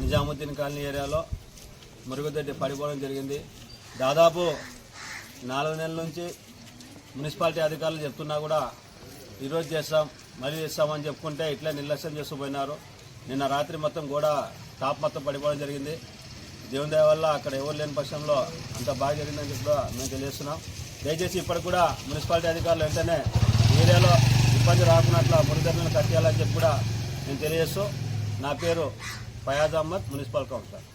Nizamuddin colony ఏరియాలో మురుగుదొడ్డి పడిపోవడం జరిగింది. దాదాపు 4 నెలల నుంచి మున్సిపాలిటీ అధికారులు చెప్తున్నా కూడా ఈరోజు చేస్తాం మళ్ళీ చేస్తామని చెప్పుకుంటే ఇట్లా నిర్లక్ష్యం చేస్తూ పోయినారు. నిన్న రాత్రి మొత్తం కూడా టాప్ మొత్తం పడిపోవడం జరిగింది. దేవుని దయ వల్ల అక్కడ ఎవరు లేని పక్షంలో అంత బాగా జరిగిందని చెప్పి మేము తెలియజేస్తున్నాం. దయచేసి ఇప్పటికి కూడా మున్సిపాలిటీ అధికారులు వెంటనే ఏరియాలో ఇబ్బంది రాకున్నట్ల మురుగుదొడ్లను కట్టేయాలని చెప్పి కూడా నేను తెలియజేస్తూ, నా పేరు ఫయాజ్ అహ్మద్, మున్సిపల్ కౌన్సిలర్.